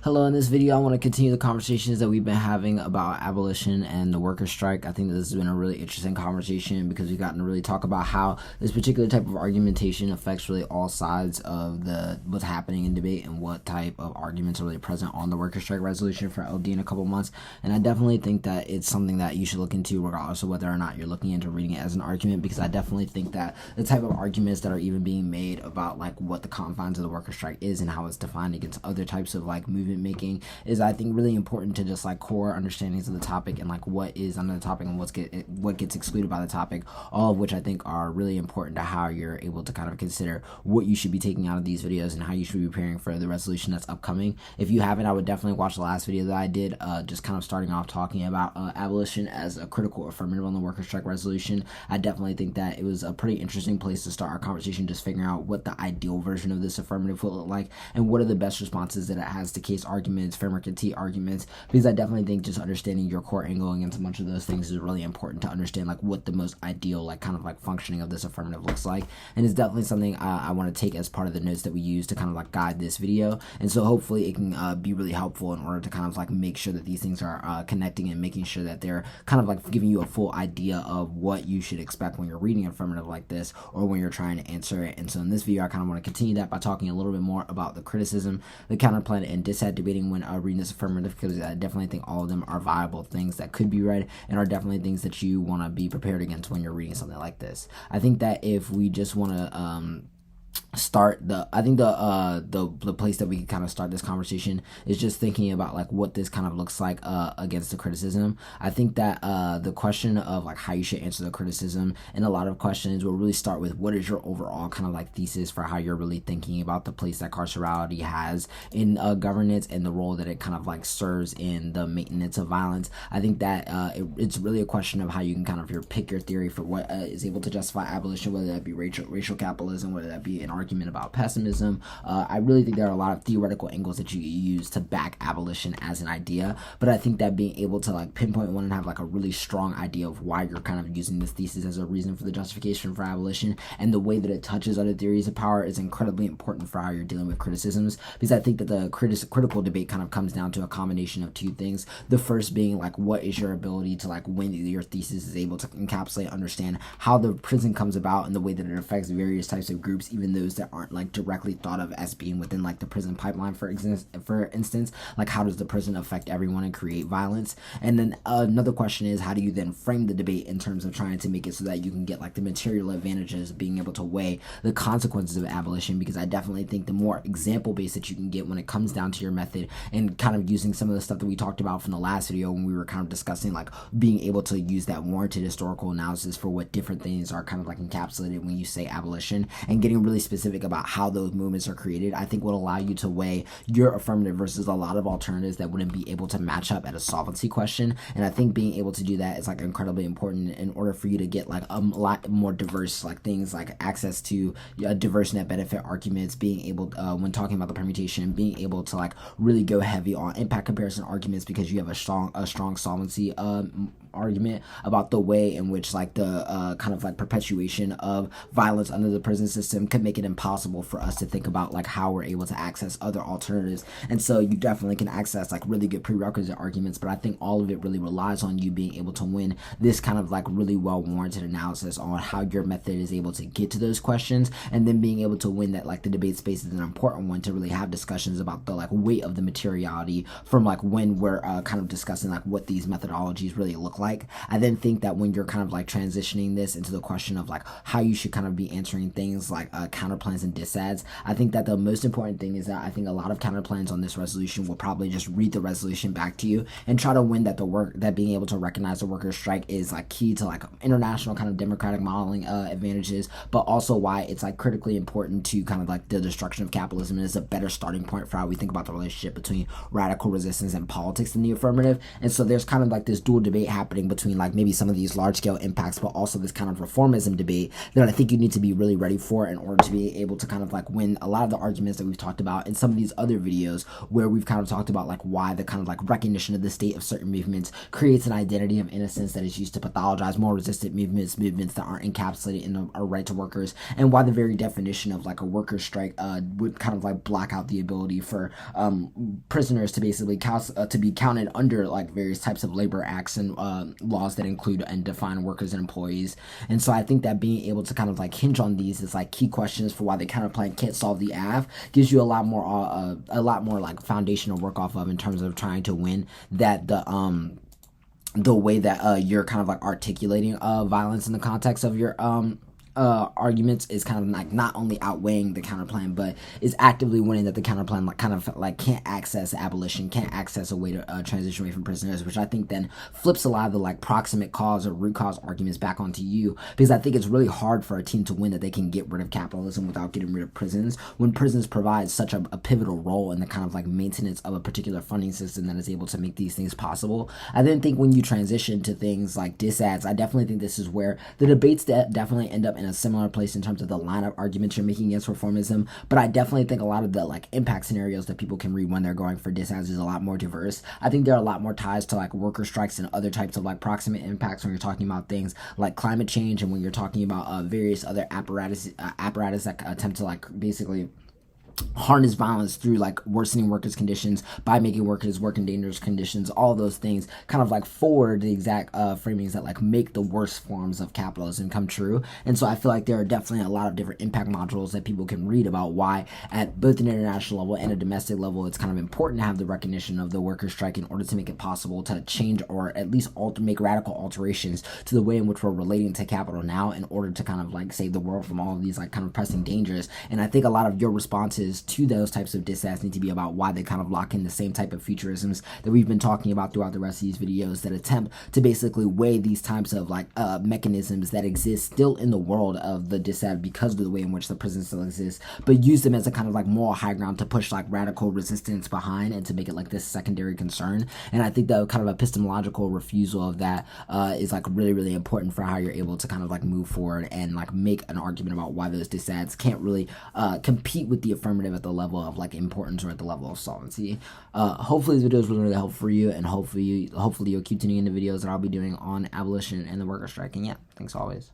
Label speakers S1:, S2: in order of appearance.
S1: Hello, in this video I want to continue the conversations that we've been having about abolition and the workers' strike. I think that this has been a really interesting conversation because we've gotten to really talk about how this particular type of argumentation affects really all sides of what's happening in debate and what type of arguments are really present on the workers' strike resolution for LD in a couple months. And I definitely think that it's something that you should look into regardless of whether or not you're looking into reading it as an argument, because I definitely think that the type of arguments that are even being made about like what the confines of the workers' strike is and how it's defined against other types of like movement making is, I think, really important to just like core understandings of the topic and like what is under the topic and what gets excluded by the topic, all of which I think are really important to how you're able to kind of consider what you should be taking out of these videos and how you should be preparing for the resolution that's upcoming. If you haven't, I would definitely watch the last video that I did, just kind of starting off talking about abolition as a critical affirmative on the workers' strike resolution. I definitely think that it was a pretty interesting place to start our conversation, just figuring out what the ideal version of this affirmative will look like and what are the best responses that it has to case arguments, framework and T arguments, because I definitely think just understanding your core angle against a bunch of those things is really important to understand like what the most ideal like kind of like functioning of this affirmative looks like. And it's definitely something I want to take as part of the notes that we use to kind of like guide this video, and so hopefully it can be really helpful in order to kind of like make sure that these things are connecting and making sure that they're kind of like giving you a full idea of what you should expect when you're reading an affirmative like this or when you're trying to answer it. And so in this video I kind of want to continue that by talking a little bit more about the criticism, the counterplan, and dissent debating when reading this affirmative, because I definitely think all of them are viable things that could be read and are definitely things that you want to be prepared against when you're reading something like this. I think that if we just want to the place that we can kind of start this conversation is just thinking about like what this kind of looks like against the criticism. I think that the question of like how you should answer the criticism and a lot of questions will really start with what is your overall kind of like thesis for how you're really thinking about the place that carcerality has in governance and the role that it kind of like serves in the maintenance of violence. I think that it's really a question of how you can kind of pick your theory for what is able to justify abolition, whether that be racial capitalism, whether that be an argument about pessimism. I really think there are a lot of theoretical angles that you use to back abolition as an idea, but I think that being able to like pinpoint one and have like a really strong idea of why you're kind of using this thesis as a reason for the justification for abolition and the way that it touches other theories of power is incredibly important for how you're dealing with criticisms, because I think that the critical debate kind of comes down to a combination of two things. The first being like what is your ability to like when your thesis is able to encapsulate, understand how the prison comes about and the way that it affects various types of groups, even those that aren't like directly thought of as being within like the prison pipeline. For instance, like how does the prison affect everyone and create violence? And then another question is how do you then frame the debate in terms of trying to make it so that you can get like the material advantages of being able to weigh the consequences of abolition, because I definitely think the more example based that you can get when it comes down to your method and kind of using some of the stuff that we talked about from the last video when we were kind of discussing like being able to use that warranted historical analysis for what different things are kind of like encapsulated when you say abolition and getting really specific about how those movements are created, I think will allow you to weigh your affirmative versus a lot of alternatives that wouldn't be able to match up at a solvency question. And I think being able to do that is like incredibly important in order for you to get like a lot more diverse like things like access to diverse net benefit arguments, being able when talking about the permutation, being able to like really go heavy on impact comparison arguments because you have a strong solvency argument about the way in which like the kind of like perpetuation of violence under the prison system could make it impossible for us to think about like how we're able to access other alternatives. And so you definitely can access like really good prerequisite arguments, but I think all of it really relies on you being able to win this kind of like really well warranted analysis on how your method is able to get to those questions, and then being able to win that like the debate space is an important one to really have discussions about the like weight of the materiality from like when we're kind of discussing like what these methodologies really look like. I then think that when you're kind of like transitioning this into the question of like how you should kind of be answering things like counterplans and disads, I think that the most important thing is that I think a lot of counterplans on this resolution will probably just read the resolution back to you and try to win that being able to recognize the workers' strike is like key to like international kind of democratic modeling advantages, but also why it's like critically important to kind of like the destruction of capitalism and is a better starting point for how we think about the relationship between radical resistance and politics in the affirmative. And so there's kind of like this dual debate happening happening between like maybe some of these large scale impacts, but also this kind of reformism debate that I think you need to be really ready for in order to be able to kind of like win a lot of the arguments that we've talked about in some of these other videos, where we've kind of talked about like why the kind of like recognition of the state of certain movements creates an identity of innocence that is used to pathologize more resistant movements that aren't encapsulated in a right to workers, and why the very definition of like a worker strike would kind of like block out the ability for prisoners to basically to be counted under like various types of labor acts and laws that include and define workers and employees. And so I think that being able to kind of like hinge on these is like key questions for why the counterplan can't solve the AF gives you a lot more like foundational work off of in terms of trying to win that the way that you're kind of like articulating violence in the context of your arguments is kind of like not only outweighing the counterplan, but is actively winning that the counterplan like kind of like can't access abolition, can't access a way to transition away from prisoners, which I think then flips a lot of the like proximate cause or root cause arguments back onto you, because I think it's really hard for a team to win that they can get rid of capitalism without getting rid of prisons, when prisons provide such a pivotal role in the kind of like maintenance of a particular funding system that is able to make these things possible. I then think when you transition to things like disads, I definitely think this is where the debates that definitely end up in a similar place in terms of the line of arguments you're making against reformism, but I definitely think a lot of the like impact scenarios that people can read when they're going for disads is a lot more diverse. I think there are a lot more ties to like worker strikes and other types of like proximate impacts when you're talking about things like climate change, and when you're talking about various other apparatus that attempt to like basically harness violence through like worsening workers' conditions by making workers work in dangerous conditions. All those things kind of like forward the exact framings that like make the worst forms of capitalism come true. And so I feel like there are definitely a lot of different impact modules that people can read about why at both an international level and a domestic level it's kind of important to have the recognition of the worker strike in order to make it possible to change or at least make radical alterations to the way in which we're relating to capital now in order to kind of like save the world from all of these like kind of pressing dangers. And I think a lot of your responses to those types of disads need to be about why they kind of lock in the same type of futurisms that we've been talking about throughout the rest of these videos, that attempt to basically weigh these types of like mechanisms that exist still in the world of the disad because of the way in which the prison still exists, but use them as a kind of like moral high ground to push like radical resistance behind and to make it like this secondary concern. And I think the kind of epistemological refusal of that is like really, really important for how you're able to kind of like move forward and like make an argument about why those disads can't really compete with the affirmative at the level of like importance or at the level of solvency. Hopefully this video is really helpful for you, and hopefully you'll keep tuning in the videos that I'll be doing on abolition and the worker strike. And yeah, thanks always.